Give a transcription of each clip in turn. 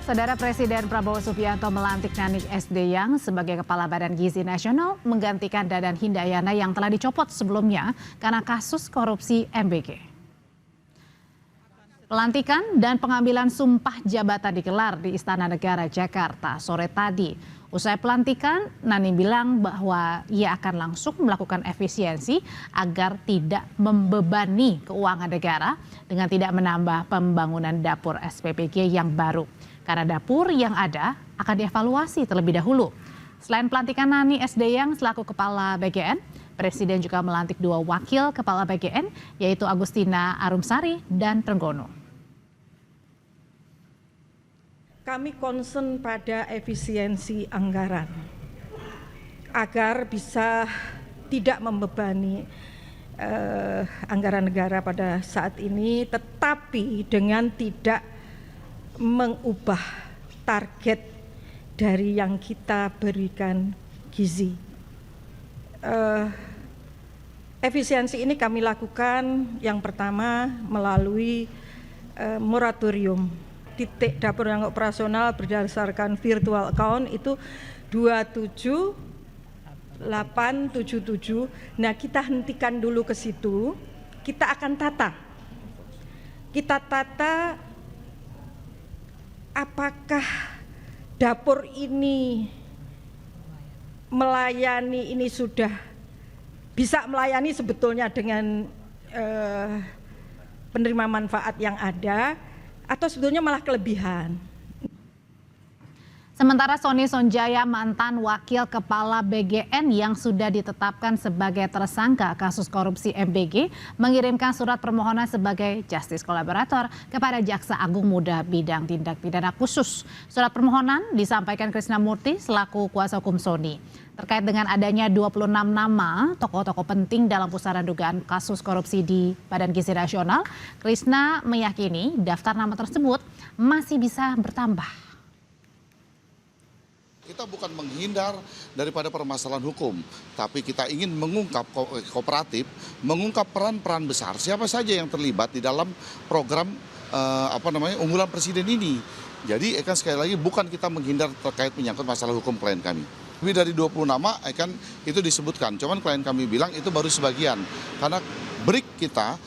Saudara Presiden Prabowo Subianto melantik Nani Sdeyang sebagai Kepala Badan Gizi Nasional menggantikan Dadan Hindayana yang telah dicopot sebelumnya karena kasus korupsi MBG. Pelantikan dan pengambilan sumpah jabatan digelar di Istana Negara Jakarta sore tadi. Usai pelantikan, Nani bilang bahwa ia akan langsung melakukan efisiensi agar tidak membebani keuangan negara dengan tidak menambah pembangunan dapur SPBG yang baru. Karena dapur yang ada akan dievaluasi terlebih dahulu. Selain pelantikan Nani Sdeyang selaku Kepala BGN, Presiden juga melantik 2 wakil Kepala BGN, yaitu Agustina Arumsari dan Trenggono. Kami concern pada efisiensi anggaran agar bisa tidak membebani anggaran negara pada saat ini, tetapi dengan tidak mengubah target dari yang kita berikan gizi. Efisiensi ini kami lakukan yang pertama melalui moratorium titik dapur yang operasional berdasarkan virtual account itu 27877. Nah, kita hentikan dulu ke situ. Kita akan tata. Kita tata apakah dapur ini melayani, ini sudah bisa melayani sebetulnya dengan penerima manfaat yang ada, atau sebetulnya malah kelebihan. Sementara Sony Sonjaya, mantan wakil kepala BGN yang sudah ditetapkan sebagai tersangka kasus korupsi MBG, mengirimkan surat permohonan sebagai justice collaborator kepada Jaksa Agung Muda Bidang Tindak Pidana Khusus. Surat permohonan disampaikan Krisnamurti selaku kuasa hukum Sony. Terkait dengan adanya 26 nama tokoh-tokoh penting dalam pusaran dugaan kasus korupsi di Badan Gizi Nasional, Krisna meyakini daftar nama tersebut masih bisa bertambah. Kita bukan menghindar daripada permasalahan hukum, tapi kita ingin mengungkap kooperatif, mengungkap peran-peran besar siapa saja yang terlibat di dalam program unggulan presiden ini. Jadi sekali lagi bukan kita menghindar terkait menyangkut masalah hukum klien kami. Lebih dari 20 nama itu disebutkan, cuman klien kami bilang itu baru sebagian. Karena break kita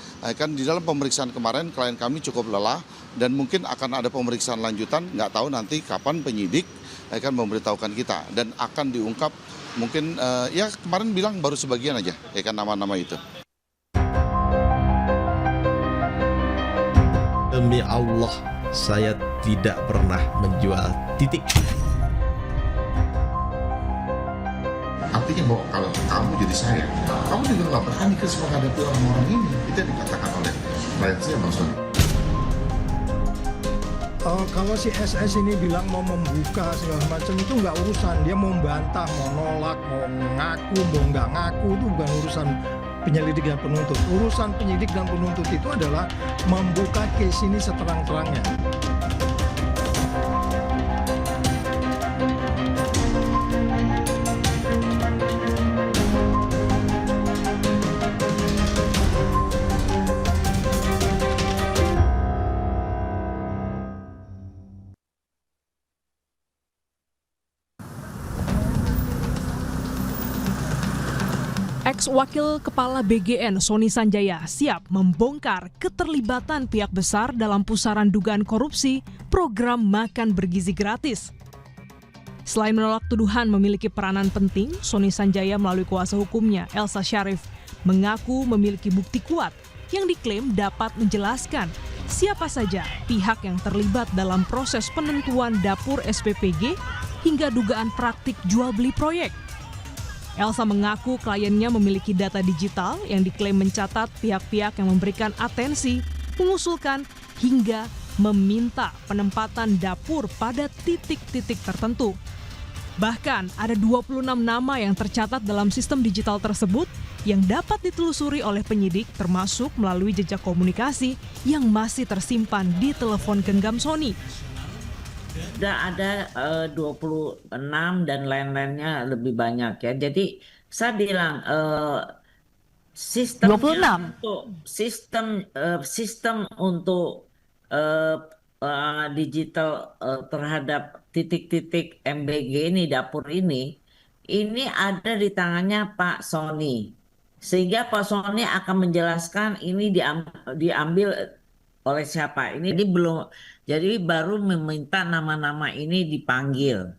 di dalam pemeriksaan kemarin klien kami cukup lelah dan mungkin akan ada pemeriksaan lanjutan, nggak tahu nanti kapan penyidik akan memberitahukan kita dan akan diungkap mungkin ya kemarin bilang baru sebagian aja nama-nama itu. Demi Allah, saya tidak pernah menjual titik. Artinya bahwa kalau kamu jadi saya, kamu juga nggak berani menghadapi orang-orang ini. Itu yang dikatakan oleh klien saya, Bang Sony. Kalau si SS ini bilang mau membuka segala macam itu nggak urusan. Dia mau membantah, mau nolak, mau ngaku, mau nggak ngaku, itu bukan urusan penyelidik dan penuntut. Urusan penyidik dan penuntut itu adalah membuka case ini seterang-terangnya. Ex-wakil Kepala BGN Sony Sanjaya siap membongkar keterlibatan pihak besar dalam pusaran dugaan korupsi program makan bergizi gratis. Selain menolak tuduhan memiliki peranan penting, Sony Sanjaya melalui kuasa hukumnya Elsa Syarif mengaku memiliki bukti kuat yang diklaim dapat menjelaskan siapa saja pihak yang terlibat dalam proses penentuan dapur SPPG hingga dugaan praktik jual beli proyek. Elsa mengaku kliennya memiliki data digital yang diklaim mencatat pihak-pihak yang memberikan atensi, mengusulkan, hingga meminta penempatan dapur pada titik-titik tertentu. Bahkan ada 26 nama yang tercatat dalam sistem digital tersebut yang dapat ditelusuri oleh penyidik termasuk melalui jejak komunikasi yang masih tersimpan di telepon genggam Sony. Sudah ada 26 dan lain-lainnya lebih banyak ya. Jadi saya bilang sistem untuk digital terhadap titik-titik MBG ini, dapur ini ada di tangannya Pak Sony. Sehingga Pak Sony akan menjelaskan ini diambil oleh siapa. Ini jadi baru meminta nama-nama ini dipanggil.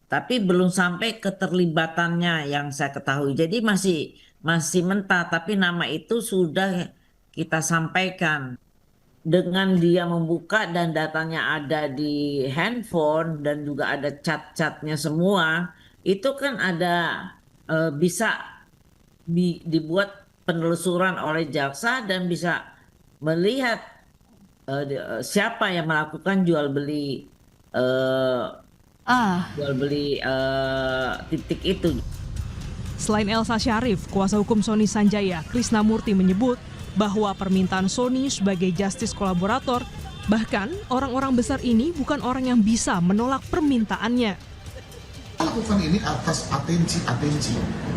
Tapi belum sampai keterlibatannya yang saya ketahui. Jadi masih mentah, tapi nama itu sudah kita sampaikan. Dengan dia membuka dan datanya ada di handphone dan juga ada cat-catnya semua, itu kan ada bisa dibuat penelusuran oleh jaksa dan bisa melihat siapa yang melakukan jual beli titik itu. Selain Elsa Syarif, kuasa hukum Sony Sanjaya, Krisnamurti menyebut bahwa permintaan Sony sebagai justice kolaborator, bahkan orang-orang besar ini bukan orang yang bisa menolak permintaannya. Lakukan ini atas atensi.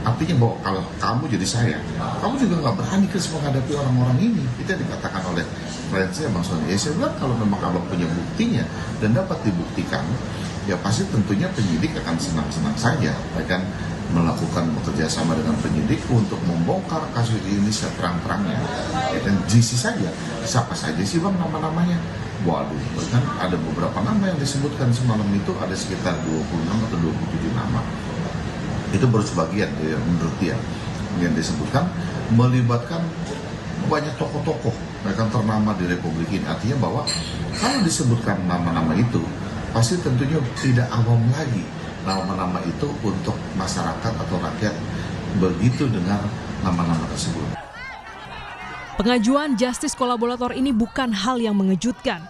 Artinya bahwa kalau kamu jadi saya, kamu juga nggak berani menghadapi orang-orang ini. Itu yang dikatakan oleh friendsnya Bang Sony. Ya saya bilang kalau memang abang punya buktinya dan dapat dibuktikan, ya pasti tentunya penyidik akan senang-senang saja, akan melakukan bekerja sama dengan penyidik untuk membongkar kasus ini seterang-terangnya. Ya, dan GC saja, siapa saja sih Bang nama-namanya? Waduh, kan ada beberapa nama yang disebutkan semalam itu, ada sekitar 26 atau 27 nama. Itu baru sebagian ya, menurut dia yang disebutkan melibatkan banyak tokoh-tokoh yang ternama di Republik ini. Artinya bahwa kalau disebutkan nama-nama itu, pasti tentunya tidak awam lagi nama-nama itu untuk masyarakat atau rakyat begitu dengar nama-nama tersebut. Pengajuan justice kolaborator ini bukan hal yang mengejutkan.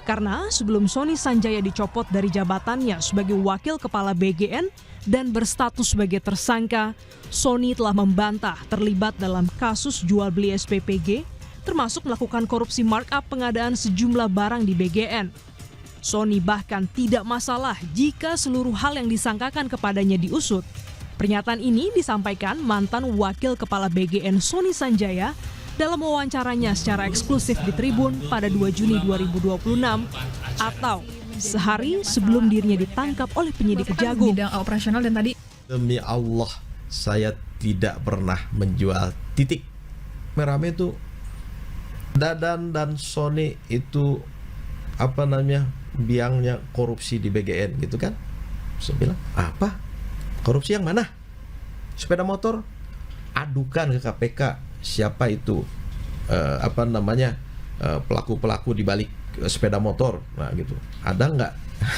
Karena sebelum Sony Sanjaya dicopot dari jabatannya sebagai wakil kepala BGN dan berstatus sebagai tersangka, Sony telah membantah terlibat dalam kasus jual beli SPPG, termasuk melakukan korupsi markup pengadaan sejumlah barang di BGN. Sony bahkan tidak masalah jika seluruh hal yang disangkakan kepadanya diusut. Pernyataan ini disampaikan mantan wakil kepala BGN Sony Sanjaya dalam wawancaranya secara eksklusif di Tribun pada 2 Juni 2026 atau sehari sebelum dirinya ditangkap oleh penyidik Kejagung. Bidang operasional dan tadi Demi Allah, saya tidak pernah menjual titik. Merame itu Dadan dan Sony itu biangnya korupsi di BGN gitu kan. Saya bilang, apa? Korupsi yang mana? Sepeda motor? Adukan ke KPK siapa itu pelaku-pelaku di balik sepeda motor. Nah gitu. Ada nggak?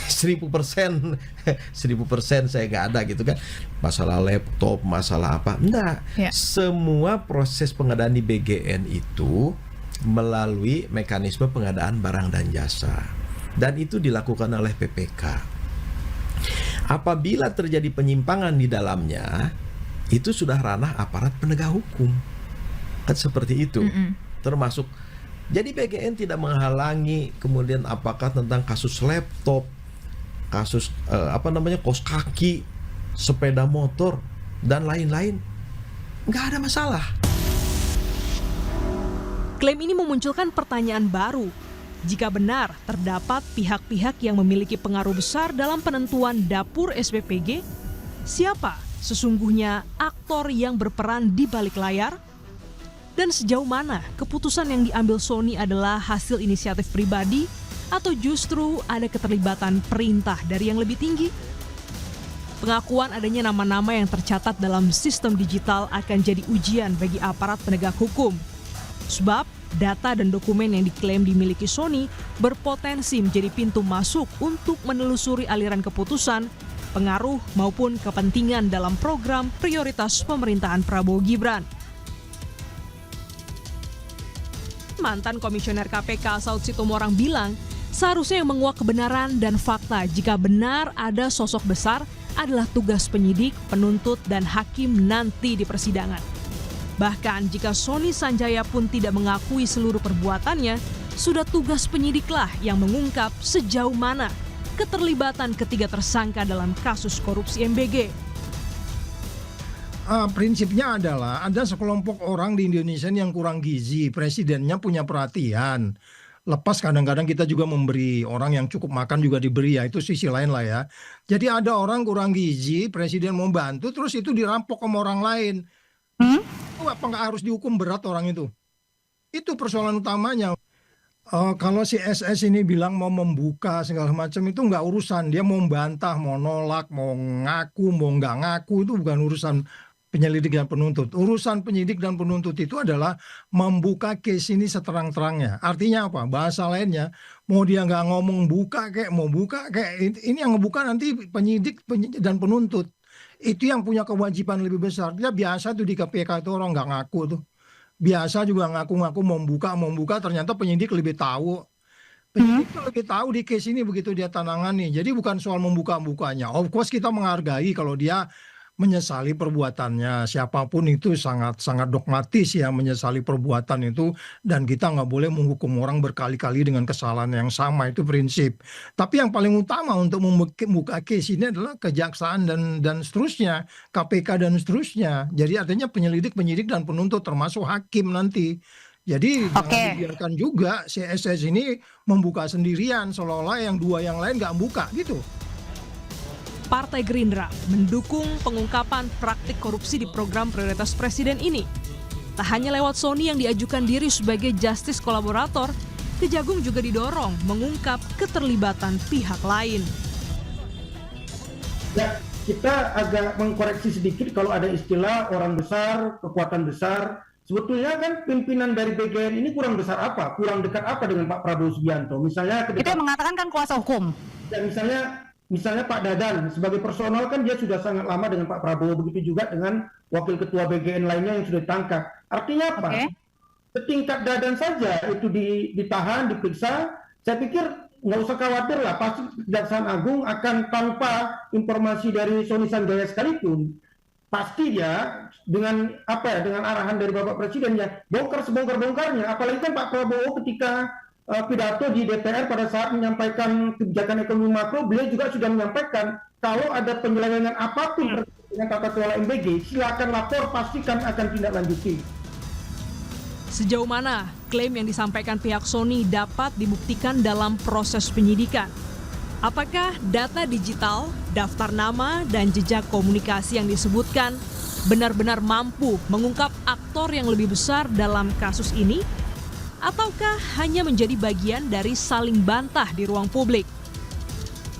1000% saya nggak ada gitu kan. Masalah laptop, masalah apa? Enggak. Ya. Semua proses pengadaan di BGN itu melalui mekanisme pengadaan barang dan jasa. Dan itu dilakukan oleh PPK. Apabila terjadi penyimpangan di dalamnya, itu sudah ranah aparat penegak hukum. Kan seperti itu. Termasuk, jadi BGN tidak menghalangi kemudian apakah tentang kasus laptop, kasus kaos kaki, sepeda motor, dan lain-lain. Nggak ada masalah. Klaim ini memunculkan pertanyaan baru. Jika benar terdapat pihak-pihak yang memiliki pengaruh besar dalam penentuan dapur SPPG, siapa sesungguhnya aktor yang berperan di balik layar? Dan sejauh mana keputusan yang diambil Sony adalah hasil inisiatif pribadi atau justru ada keterlibatan perintah dari yang lebih tinggi? Pengakuan adanya nama-nama yang tercatat dalam sistem digital akan jadi ujian bagi aparat penegak hukum. Sebab data dan dokumen yang diklaim dimiliki Sony berpotensi menjadi pintu masuk untuk menelusuri aliran keputusan, pengaruh maupun kepentingan dalam program prioritas pemerintahan Prabowo Gibran. Mantan Komisioner KPK Saud Situmorang bilang, seharusnya yang menguak kebenaran dan fakta jika benar ada sosok besar adalah tugas penyidik, penuntut, dan hakim nanti di persidangan. Bahkan jika Sony Sanjaya pun tidak mengakui seluruh perbuatannya, sudah tugas penyidiklah yang mengungkap sejauh mana keterlibatan ketiga tersangka dalam kasus korupsi MBG. Prinsipnya adalah ada sekelompok orang di Indonesia yang kurang gizi. Presidennya punya perhatian. Lepas kadang-kadang kita juga memberi, orang yang cukup makan juga diberi, ya itu sisi lain lah ya. Jadi ada orang kurang gizi, presiden mau bantu, terus itu dirampok sama orang lain. Itu apa nggak harus dihukum berat orang itu? Itu persoalan utamanya. Kalau si SS ini bilang mau membuka segala macam itu nggak urusan. Dia mau membantah, mau nolak, mau ngaku, mau nggak ngaku, itu bukan urusan penyelidik dan penuntut. Urusan penyidik dan penuntut itu adalah membuka case ini seterang-terangnya. Artinya apa? Bahasa lainnya, mau dia nggak ngomong buka kayak, mau buka kayak, ini yang ngebuka nanti penyidik dan penuntut. Itu yang punya kewajiban lebih besar. Dia biasa tuh di KPK itu orang nggak ngaku tuh. Biasa juga ngaku-ngaku mau membuka, ternyata penyidik lebih tahu. Penyidik itu lebih tahu di case ini begitu dia tanangani. Jadi bukan soal membuka-bukanya. Of course kita menghargai kalau dia menyesali perbuatannya. Siapapun itu sangat dogmatis ya menyesali perbuatan itu, dan kita nggak boleh menghukum orang berkali-kali dengan kesalahan yang sama, itu prinsip. Tapi yang paling utama untuk membuka case ini adalah kejaksaan dan seterusnya, KPK dan seterusnya. Jadi artinya penyidik dan penuntut termasuk hakim nanti. Jadi jangan dibiarkan juga si SS ini membuka sendirian seolah-olah yang dua yang lain nggak buka gitu. Partai Gerindra mendukung pengungkapan praktik korupsi di program prioritas presiden ini. Tak hanya lewat Sony yang diajukan diri sebagai justice kolaborator, Kejagung juga didorong mengungkap keterlibatan pihak lain. Ya, kita agak mengkoreksi sedikit kalau ada istilah orang besar, kekuatan besar. Sebetulnya kan pimpinan dari BGN ini kurang besar apa, kurang dekat apa dengan Pak Prabowo Subianto. Misalnya Itu yang mengatakan kan kuasa hukum. Ya, misalnya Pak Dadan sebagai personal kan dia sudah sangat lama dengan Pak Prabowo, begitu juga dengan wakil ketua BGN lainnya yang sudah ditangkap. Artinya apa? Setingkat Dadan saja itu ditahan, diperiksa. Saya pikir nggak usah khawatir lah, pasti Kejaksaan Agung akan tanpa informasi dari Sony Sanjaya sekalipun, pasti dia dengan arahan dari Bapak Presiden ya bongkar sebongkar-bongkarnya. Apalagi kan Pak Prabowo ketika pidato di DPR pada saat menyampaikan kebijakan ekonomi makro, beliau juga sudah menyampaikan kalau ada penyelewengan apapun dengan tata kelola MBG, silakan lapor, pastikan akan tindak lanjuti. Sejauh mana klaim yang disampaikan pihak Sony dapat dibuktikan dalam proses penyidikan? Apakah data digital, daftar nama, dan jejak komunikasi yang disebutkan benar-benar mampu mengungkap aktor yang lebih besar dalam kasus ini? Ataukah hanya menjadi bagian dari saling bantah di ruang publik?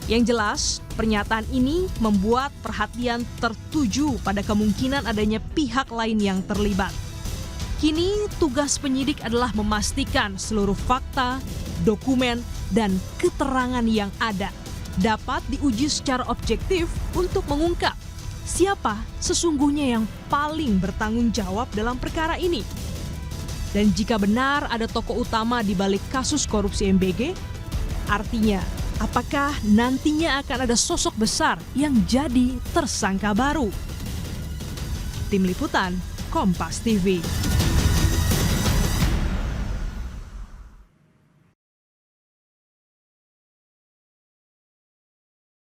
Yang jelas, pernyataan ini membuat perhatian tertuju pada kemungkinan adanya pihak lain yang terlibat. Kini, tugas penyidik adalah memastikan seluruh fakta, dokumen, dan keterangan yang ada dapat diuji secara objektif untuk mengungkap siapa sesungguhnya yang paling bertanggung jawab dalam perkara ini. Dan jika benar ada tokoh utama di balik kasus korupsi MBG, artinya apakah nantinya akan ada sosok besar yang jadi tersangka baru? Tim Liputan, Kompas TV.